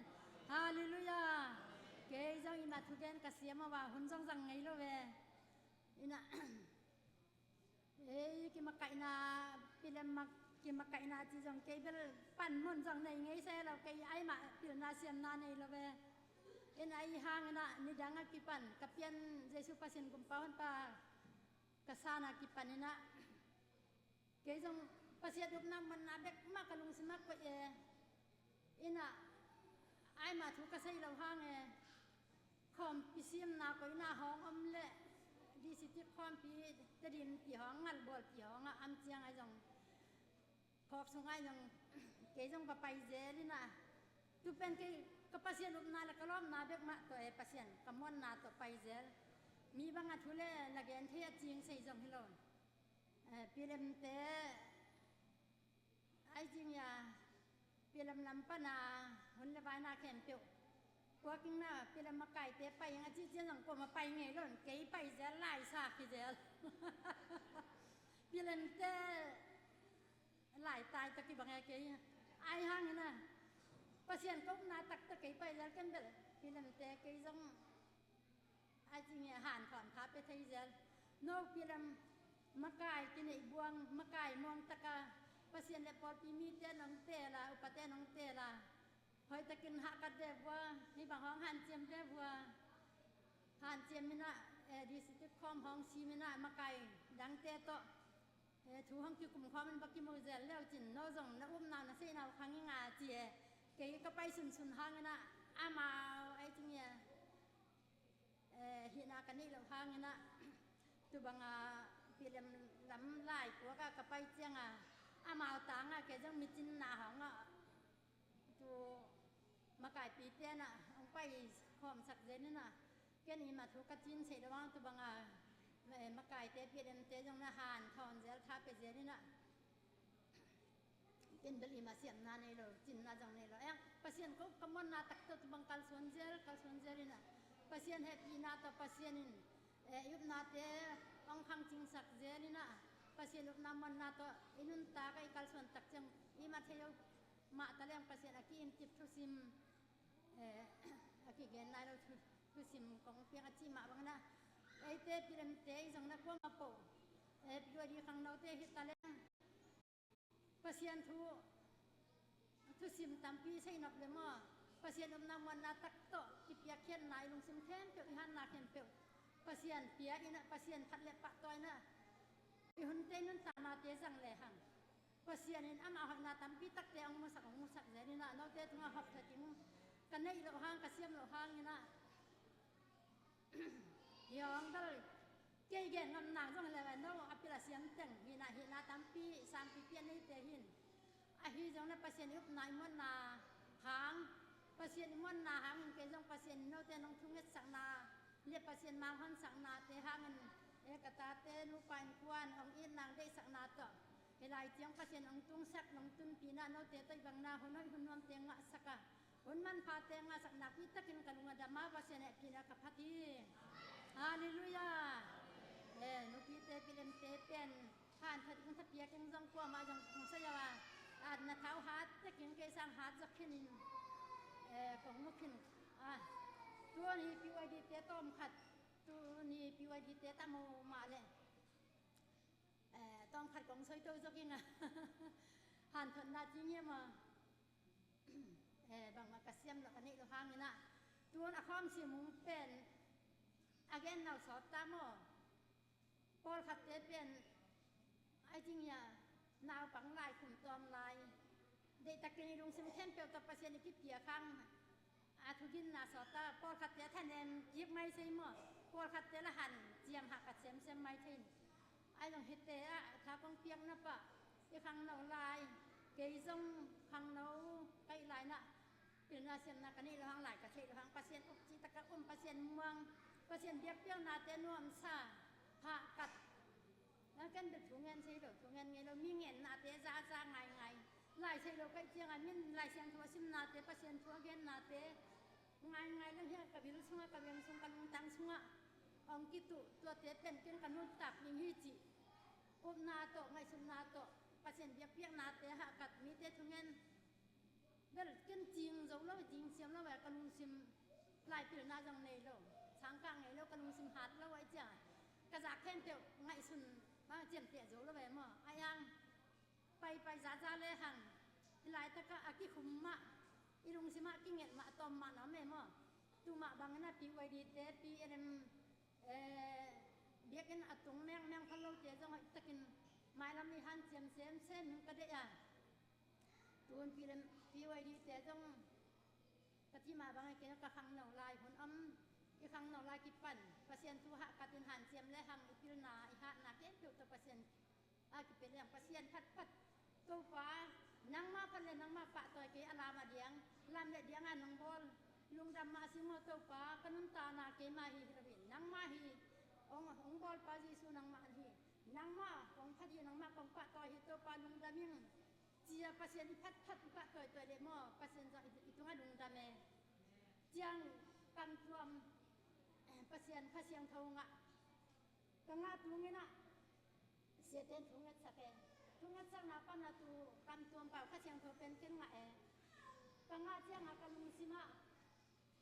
hallelujah ke jong ima thugen ka siama wa hun jong jang ngai lo we ina ki makai na pilam mak ki makai na chi jong ke bel pan mon jong nei ngai se lo ke ai ma pil na siam na nei lo we en ai hang na ni danga ki pan kapian jesu pasien gum pawan pa kasana ki panina ke jong pasien dup nam man na bek ma kalung simak ko ina ai mà thu ka sei lo hang khom pisim na ko ina hong om le di sitit khom pi te din pi hong ngal bol pi hong am chiang ai jong khok sung ai jong ke jong pa pai je ni na tu pen ke ka pasien up na la kalom na bek ma to pasien ka mon na to pai je mi banga thule la gen the ching sei jong hilon pilem te ai jing ya pilam lampa na hun le vai na khen piu kwa king na pilam makai te pai yang chi chen jang ko ma pai nge lon ke pai je lai sa ki je pilam te lai tai ta ki bang ke ai hang na pasien ko na tak ta ke pai je kan bel pilam te ke jong ai chi nge han khon kha pe thai je no pilam makai ki nei buang makai mong taka pasien le por pimi te nong te la upate nong te la hoi ta kin ha ka de wa ni bang hong han chem de wa han chem mina di sit khom hong si mina makai dang te to thu hong ki kum khom ba ki mo zel le chin no jong na na na se na khang nga chie ke ka pai sun hang na ama ai ting ya hi na ka ni lo hang na tu banga pilam lam lai ko ka pai chiang amao tanga ke jang mitin na hong tu makai pi te na ong pai khom sak je na ke ni ma thu ka chin se da wang tu banga มาไก่เตเปียนเตจงนาหานทอนเซลท่าเป็ดเซนี่น่ะเป็นบริมาเสียมนาในเราจินนาจังในเราpasien ko kamon na takto tubang kalson zel ina pasien happy na ta pasien in yup na te ong khang ching sak zel ina pasien up na mon na to inun ta kai kalson tak chang I ma theyo ma ta leng pasien aki in tip thu sim aki gen na lo thu sim kong piang achi ma bang na ai te piram te jong na ko ma po pyo di khang no te hi ta leng pasien thu sim tampi sai nop le mo pasien om na mon na tak to ki pia khen nai lung sim khen pe han na khen pe pasien pia ina pasien phat le pa toy na I hun te nun ta ma te sang le hang pasien in ama hak na tampi tak te ong musak je ni na no te tunga hop tha ting kan nei lo hang ka siam lo hang ni na yong dal ke gen ngam na jong le wa no apila siam teng hi na tampi sam pi pian nei te hin ahi jong na pasien yup nai mon na hang pasien mon na hang ke jong pasien no te nong thunget sang na le pasien mang hon sang na te hangen kata te nu pain kwan ong in nang dei sang na to helai chiang pasien ong tung sak nong tun pi na no te toi bang na honoi hunom te nga saka hun man pha te nga sak na pi takin kalunga dama pasien e kina ka phati hallelujah nu pi te pilem te pen han thad kung thapia keng jong kwa ma jong kung sayawa na thau hat te king ke sang hat jak khinin kong nu khin tua ni piwa di te tom khat tu ni piwa di te ta mo ma le tom khat kong soi to joking han thon na chi nge ma bang ma ka siam la ka nei lo hang ni na tuan a khom si mung pen again now so ta mo pol khat te pen ai jing ya nào bằng lại cùng tóm lại để ta cái lùng xem thêm biểu tập pasien cái bia khang thu gin là sọt ta pol khát té thanh em giết mai xây mỏ pol khát té là hẳn diêm hạ cắt xem mai thêm ai lòng hết té thà con piang na pa cái khang nấu lại cái giống khang nấu cái lại nèเป็นอาเซียนนะกันนี่เราหางหลายกระเทยเราหางpasienอุจิตะกะpasienเมืองpasienเบียบเปียงนาเตนวมซาพระกัดแล้วกันเป็นถุงเงินใช่หรือถุงเงินไงเรามีเงินนาเตจ้าไงหลายใช่เราก็เจียงอันนี้หลายเสียงทัวซิมนาเตpasienทัวเงินนาเตไงแล้วเฮียกับวิรุสุงกับยังสุงกันตังสุงองกิตุตัวเตเป็นเกินกันนุ่นตักยิงฮิจิอุบนาโตไงสุนาโตpasienเบียบเปียงนาเตหากัดมีเตถุงเงินเดินกินจริงเราเล่าจริงเสียงเราแบบกันลุงซิมหลายปีน่าจังในเราช้างกลางไงเรากันลุงซิมหัดเราไว้จ้ากระจากแค่เดียวไงสุนมาเจียมเตี่ยเราแบบมั่งไอ้ยังไปจ้าเลยหังหลายตะกะอากิขุมมะอีลุงซิมะกิเงะมาตอมมาเนาะแม่มั่งตูมาบางน่ะปีไว้ดีเตปีเอ็มเบียกันอัดตรงแมงพะโล้เจ้าจังตะกินไม้ลำมีหันเจียมเส้นก็ได้อ่ะตูนปีไว้ดีแต่ต้องกะที่มาบางไอ้เกี่ยวกับขังเหนาลายผลอีขังเหนาลายกิปั่นpasien tu hak katin han siam le hang ipil na iha na ken tu to pasien ki pel yang pasien pat tu pa nang ma kan le nang ma pa toy ke alama diang lam le diang an nong bol lung dam ma simo tu pa kanun ta na ke ma hi rawin nang ma hi ong bol pa ji su nang ma hi nang ma ong phadi nang ma kong pa toy hi tu pa lung daming cia pasien pat pa toy le mo pasien za itu nga lung dame jiang kan tuam pasien thau nga kanga tungin na sieten tungat sak na pa na tu kan tuam pa pasien thau pen ken nga kanga cia nga kalung sima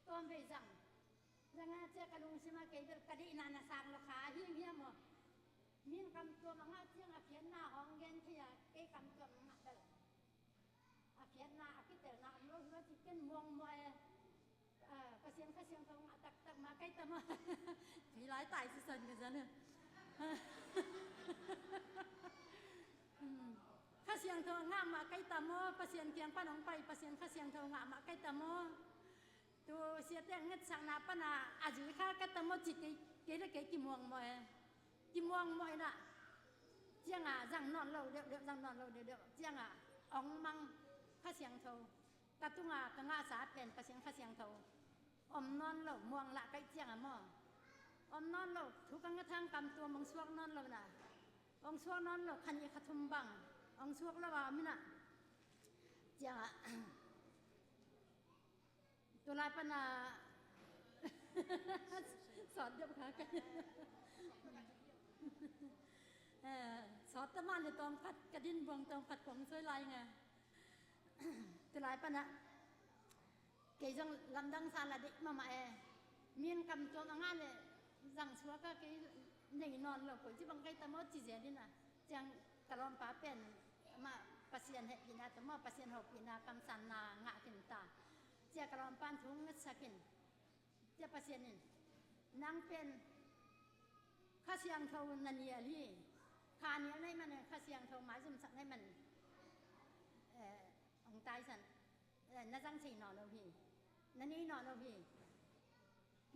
tom be jang nga cia kalung sima ke ber kadi na sang lo kha hi mo min kam tuam nga cia nga pian na hong gen thia ke kam tuam nga dal a pian na a kitel na lo ti ken muang mo pasien thau nga tak ma kai ta ma thì lái tài sự sần cái dân pasien thau nga ma kai ta mo pasien kiang pa nong pai pasien pasien thau nga ma kai ta mo tu sia te nget sang na pa na aji kha ka ta mo chi ke le ke ki muang mo na chiang à răng non lâu được chiang à ong mang pasien thau ka tu nga ka nga sa pen pasien pasien thau om non lo muang la kai chiang a mo อมนอนเราทุกกระทั่งกำตัวมองสวกนอนเราน่ะองสวกนอนเราคันยีขัดทุมบังองสวกเราว่ามิน่ะจ้าตัวลายปนาสอนเดียวกันสอนตะมันในตองพัดกระดินบวงตองพัดผมสวยลายไงตัวลายปนะเกยจังลำดังซาลาดิมามีนกำจงงานเลยจังชัวก็เกยหนีนอนเราคนที่บางไกตะมอจีเจนี่นะจังกระลอมป้าเป็นมาปัสยันเหตุนาตะมอปัสยันหกปีนากำสันนางะกินตาเจ้ากระลอมปานทุ่งเงสกินเจ้าปัสยันนี่นางเป็นข้าเสียงเท่านันเนียลี่คาเนี้ยให้มันข้าเสียงเท่าหมายสมศักดิ์ให้มันองตายสันน่าจังสีนอนเราพี่นั่นนี่นอนเราพี่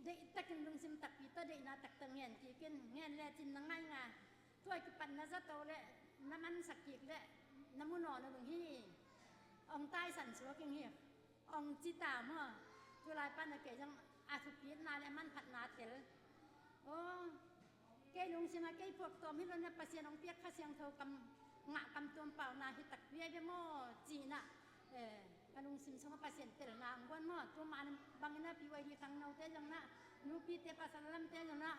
เด็กตะกินลุงซิมตักปีเตอร์เด็กน่าตักตังเงียนจีกินเงียนแลจินนังไงงาถ้วยปั่นน่าจะโตเลยน้ำมันสักกีกเลยน้ำมันนอนเราลุงพี่องตายสันสัวกิงเหี้ยองจิตาเมื่อจุลายปั้นเกยจังอาทุปีนาเลมันผัดนาเตลโอ้เกยลุงซิมาเกยพวกตัวมิลเนี่ยปัสยานองเปียกข้าเสียงเท่ากำงะกำตัวเปล่านาฮิตักเบี้ยเดโมจีน่ะกลุงซิมสมปัสยันเตลนางวันมั่วตัวมันบางน่ะปีวัยดีครั้งเราเตจังน่ะนูปีเตปัสลัมเตจังน่ะ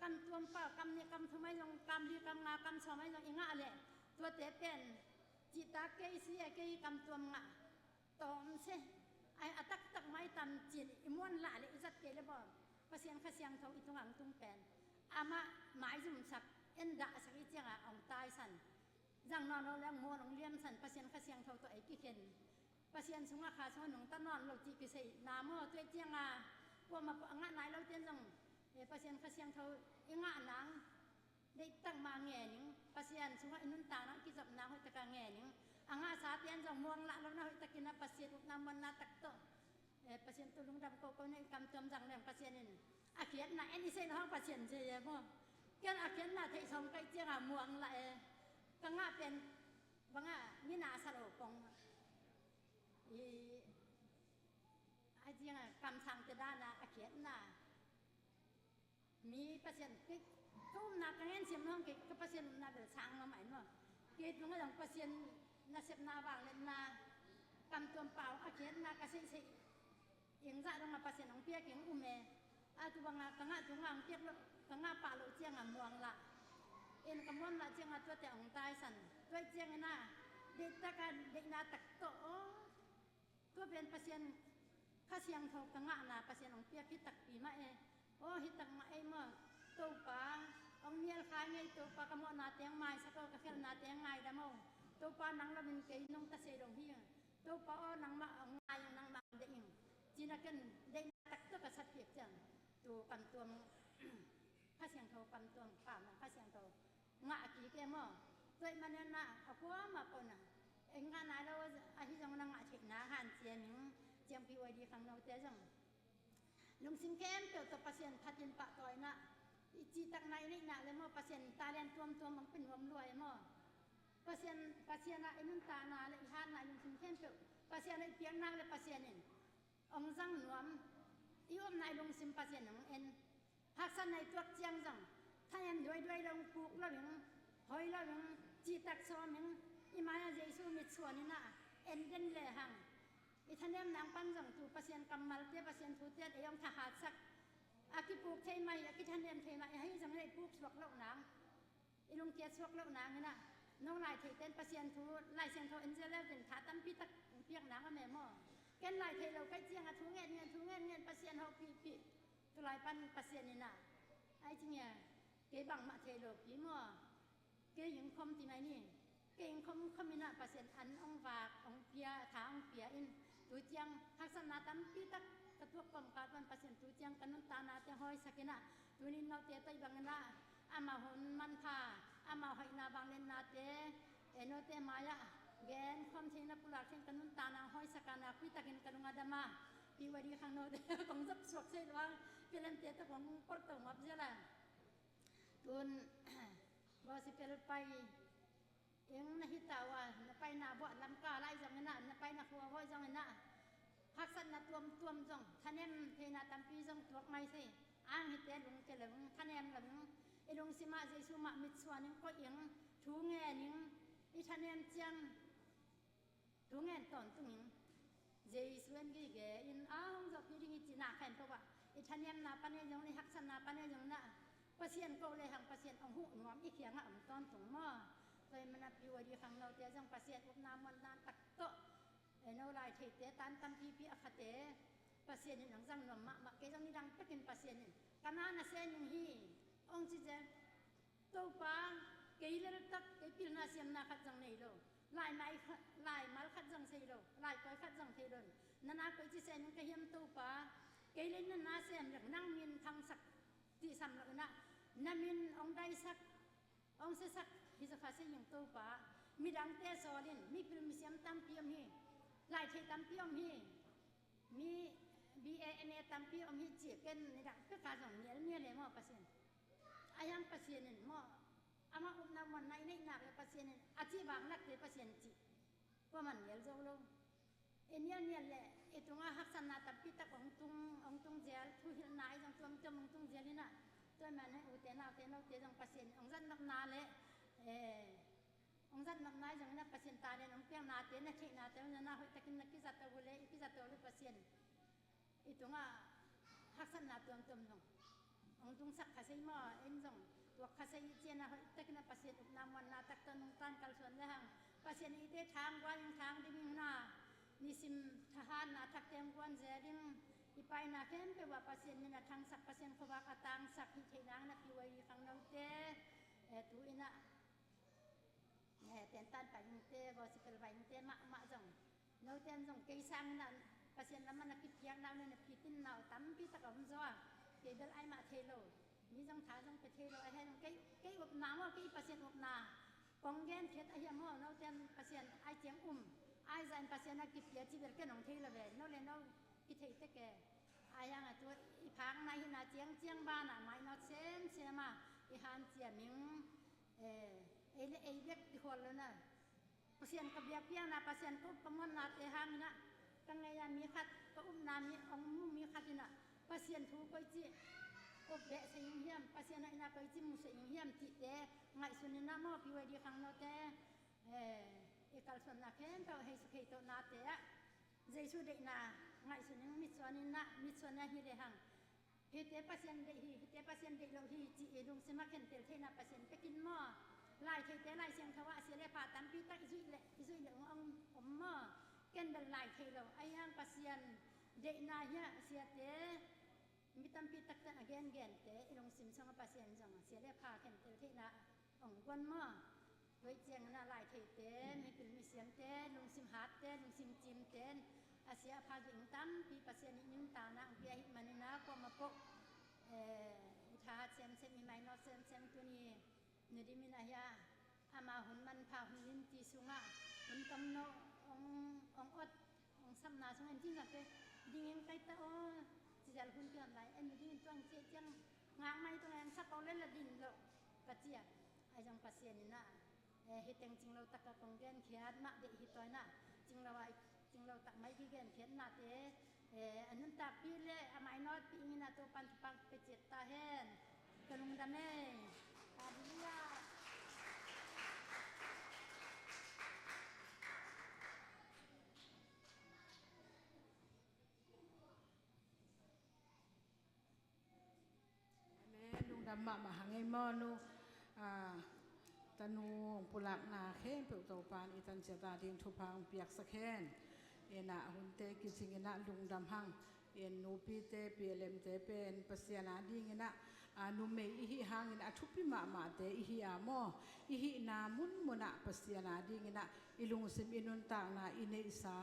กำตัวเปล่ากำเนี่ยกำทำไมจังกำดีกำงากำสมัยจังอิงะเลยตัวเตเป็นจิตาเกยเสียเกยกำตัวงะตอมเสไออัตักตักไม้ตำจีนอิมวนละเลยอิจัดเกยเลยบ่ปัสยันข้าเสียงเท่าอิตุงังตุงเป็นอามาหมายจุ่มสักเอ็นดาสักอีเจียงอ่ะองตายสันจังนอนเราแล้วมัวน้องเลี้ยมสันปัสยันข้าเสียงเท่าตัวไอ้กี่เข็นปัสยันสงฆ์ข้าสอนหนุ่งตะนอนเราจีกิเสยนามัวตัวเจียงอ่ะว่ามาอ่างไหนเราเตียนจังปัสยันข้าเสียงเท่าอิงะนังได้ตั้งมาแง่หนิงปัสยันสงฆ์อินุนตานักกิจจับนางให้ตะการแง่หนิงอ่างสาเตียนจังม่วงละแล้วนะให้ตะกินปัสยันนำมันนาตักโตปัสยันตุลุงดำโกโก้ในกำจอมจังแรงปัสยันนี่อาเขียนน่ะเอ็นนี่เส้นห้องปัสยันเจียบ่เกี่ยนอาเขียนน่ะเทศงไกเจียงอ่ะม่วงละกังอ่ะเป็นบางอ่ะนี่นาสโลปงไอ้เจียงกำชังจะได้นะอาเขียนน่ะมีเปอร์เซ็นต์กิ๊กทุ่มนักเงินเสียมน้องกิ๊กก็เปอร์เซ็นต์น่าเดือดช้างมาใหม่เนาะกิ๊กตรงนั้นเปอร์เซ็นต์น่าเสียบนาบางเล่นนากำตัวเปล่าอาเขียนน่ากระเซ็นสิยังจะต้องมาเปอร์เซ็นต์ของเปียกยังอุ้มเมอาตัวบางกังอ่ะตัวงางเปียกแล้วกังอ่ะป่าโลเจียงอ่ะม่วงละเอ็นกำวันละเจียงอ่ะตัวแต่องตายสันตัวเจียงน่ะเด็กตะการเด็กนาตักโตตัวเป็นเปอร์เซ็นต์ข้าเสียงเท่ากังอ่ะนะเปอร์เซ็นต์ของเปียกฮิตักปีมาโอ้ฮิตักมาเมื่อตัวป่าองเมียขายไงตัวป่ากระมอนาเตียงไม้สักก็กระเทียมนาเตียงไงดำเอาตัวป่านังเราเป็นเกยน้องตะเสดงเฮียตัวป่านังมาเอาไงนังมาเด็กจีนักกันเด็กตักตัวกระสับเปียกจังตัวกันตัวข้าเสียงเท่ากันตัวป่านะข้าเสียงเท่างะกี่แกมั่วตัวมันเนี่ยนะเอาพวกมาปนเอ็งงานไหนเราอาทิตย์จังนังงะเช็คนะหันเจียมิงเจียมพีวดีครั้งเราเต้จังลุงสิงแก้มเกี่ยวกับเปอร์เซ็นต์พัดยินปะต่อยนะจีตักในนี่นะเลยมั่วเปอร์เซ็นต์ตาเลียนตัวมันเป็นวมรวยมั่วเปอร์เซ็นต์นะไอ้นุ่นตานาเลยหันนะลุงสิงแก้มเกี่ยวเปอร์เซ็นต์ไอ้เพียงนักเลยเปอร์เซ็นต์นี่องจังหนวมอีอมนายลุงสิมเปอร์เซ็นต์ของเอ็นหักสันในตัวเจียงจังถ้ายังด้วยลงปลูกแล้วยังหอยแล้วยังจีตักซ้อมยังอีมาเยซูมิดส่วนนี่นะเอ็นเด่นเลยหังอีท่านเลี้ยงนางปั้นจังตูเปอร์เซ็นต์กำมัลเตี้ยเปอร์เซ็นต์ทูเตี้ยยังทหารสักอากิปลูกเทไม่อากิท่านเลี้ยงเทไม่ให้จังให้ปลูกสวกเล่านางอีลุงเกียรสวกเล่านางนี่นะน้องลายเทเต้นเปอร์เซ็นต์ทูลายเซนโทเอ็นเจลแล้วเป็นขาตั้มปีตักเปียกนางก็แม่หม้อแกนลายเทเราใกล้เจียงอะทูเงินเปอร์เซ็นต์เขาปีตัวลายปั้นเปอร์เซ็นต์นี่นะไอ้จริงเนี่ยเก็บบังมาเทโลปีหม้อเก็บยังคมที่ไหนนี่เก่งคมมินาเปอร์เซ็นต์อันองฝากองเปียถาองเปียอินตัวเจียงทักษณะตั้มปีตักกระทบกรมการวันเปอร์เซ็นต์ตัวเจียงกันน้ำตานาเตหอยสักนะตัวนี้เราเตะไตบังนะอามาหนมันพาอามาหอยนาบางเลนนาเตเอโนเตมายะแกนความเทนปุระเช่นกันน้ำตานาหอยสักนาพิตากินกันงาดมาปีวันดีข้างโน้ตของจับสวกเสดว่าเป็นเล่นเตะตะของปอดตงวับเจริญตุนบอสิเปรไปยังนาฮิตาวะนไปนาบ่ลำกาไล่จังนะนไปนาคัวห้อยจังนะพักสันนาตัวมจังท่านเอ็มเทนาตัมปีจังตัวไม่ใช่อ้างฮิต แต่ลุงเจริญท่านแอมหลังไอ้ลุงสิมาเจสุมามิดส่วนนึงก็เอียงทูแง่นึงไอ้ท่านแอมจังทูแง่ตอนตุ้งเจสุนกี่แกอินอ้าวจะพี่ดิ้งจีน่าแข่งตัวไอ้ท่านแอมนาปันยังในหักษณะปันยังน่ะเปอร์เซ็นต์ก็เลยหังเปอร์เซ็นต์องหุ่นหอมอีเขียงอ่ะตอนตุ้งมั่วเลยมันพิวดีขังเราเจ้าจังเปอร์เซ็นต์อุปนามวันนานตักโตไอ้เราลายเทเตตันตัมพีอคเตpasien ni nang sang mak mak ke jang ni dang takin pasien ni kana na sen ni hi ong chi je to pa ke ile tak ke pil na siam na khat jang nei lo lai mal khat jang sei lo lai koi khat jang thei lo na na koi chi sen ni ke hiam to pa ke ile na na sem yang nang min thang sak ti sam la na min ong dai sak ong se sak hi za pha se yung to pa mi dang te so lin mi pil mi siam tam piam hi lai thei tam piam hi mi BANA tampi om hi chi ken ni dak ka ka jong ne le mo pasien ayam pasien ni mo ama upna mon nai nei nak le pasien ni achi bang lak le pasien chi ko man yel zo lo enia le etunga haksana tampi tak ong tung jel thu hil nai jong tum tung jel ni na to man ne u te na te no te jong pasien ong zan nak na le ong zan nak nai jong na pasien ta le ong piang na te na thi na te na hoi takin na ki za ta bule ki za to le pasien itu nga haksan na tuam nong ong tung sak kasay mo enjong tuak kasay chen na tak na pasien upnaman na tak tanong tan kalson lahang pasien ite thang wan thang ding na nisim thahan na tak tem wan zeding ipai na kem pe wa pasien ni na thang sak pasien ko wa katang sak hi thenang na piwai khang nau te tu ina ten tan pa ing te go sikal ba ing te ma jong nau ten jong ke sang na pasien laman na kit yang naw na kitin naw tam pi ta kom zo ke dal ai ma thelo mi jong tha jong pe thelo ai hai jong ke up na mo ke pasien up na kong gen thet ai mo naw ten pasien ai chiang ai zain pasien na kit ya chi ber ke nong thelo ve naw le naw ki thei te ke ai yang a tu i phang nai na chiang ba na mai naw sem se ma i han chia ming le ai bek ti hol na pasien ka bia pia na pasien ko pamon na te hang na tăng ngày mi khát có nam mi ông mi khát na pasien thu coi chi ốp bẹ sẽ yung hiểm pasien này na coi chi mu sẽ yung hiểm chị té ngày xuân na mo piwa đi khang nó té ekal xuân na khen tao hay sukhay tao na té dây su đệ na ngày xuân mi xuân na hi để hàng hi té pasien đệ lâu hi chị dung xem khen tel thế na pasien pekin mo lại thấy té lại xem thua sẽ để phá tam pi tak izui le ông mo ken dal lai thelo ayang pasien de na ya sia te mitam pi tak tan again te ilong sim sang pasien jang sia le pha ken tel the na ong gon ma wei cheng na lai thei te mi pil mi siam te lung sim hat te lung sim chim ten asia pha jing tam pi pasien ning ta na pi hi manina ko ma po tha sem mi mai no sem tu ni ni di mi na ya ama hun man pha hun nin ti sunga hun kam no ông ớt ông xăm na xong anh tin rằng cái đi em tay ta chỉ là hun tiền lại em đi em toàn chơi chân ngang mai tôi em sắp bao lên là đỉnh rồi cả chia ai trong pasien nè hết tiếng chính lâu tắc công gen khiết mạ để hết tối nè chính lâu tắc mấy cái gen khiết nè thế anh nun ta pi le amai nói pi như là tôi pan pe chết ta hen cái lùng đam mê ma ma hangai mo nu tanu pulak na khen pe to pan itan chata ding thu phang piak sakhen ena hunte ki singena lungdam hang en nu pi te plm te pen pasiana ding ena nu me hi hang ena thupi ma te hi amo hi na mun mona pasiana ding ena ilung sim inun ta na ine isa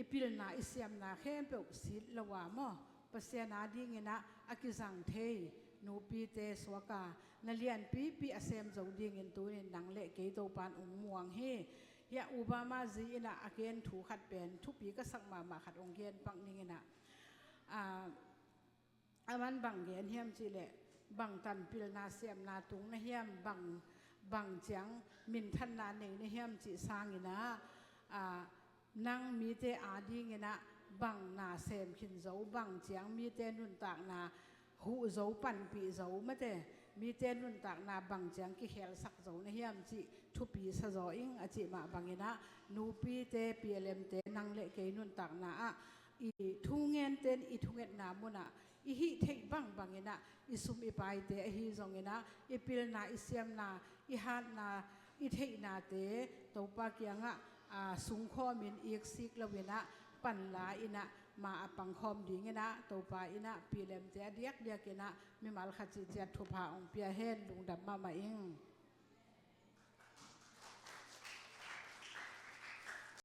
ipil na isiam na khen pe sil lawa mo pasiana ding ena akizang thei nu pi te swaka nalian pi asem zo ding in tu in dang le ke to pan muang he ya obama ji ina again thu khat pen thu pi ka sak ma khat ong gen pang ning ina aman bang gen hiam chi le bang tan pil na sem na tung na hiam bang chiang min than na nei na hiam chi sang ina nang mi te a ding ina บังนาเซมขินโจบังเจียงมีเตนุนตากนาหูโจปันปีโจไม่เตมีเตนุนตากนาบังเจียงกิเขลสักโจในเฮียมจีทุปีสะโจอิงอจิมาบังเงินะนูปีเตปีเลมเตนังเละเกนุนตากนาอีทุ่งเงินเต้นอีทุ่งเงินนามุนะอีฮิเทบังบังเงินะอีสุมอีไปเตอีฮิจงเงินะอีปิลนาอีเซียมนาอีฮันนาอีเทนาเตตัวปากยังสุงข้อมินอีกซิกละเวนะปันลาอินะมาปังคอมดีเงินะตัวปาอินะปีเลมเตเดียกเกินะมีมาลขัดจิตทุพาองเปียเฮนลุงดับมาอิง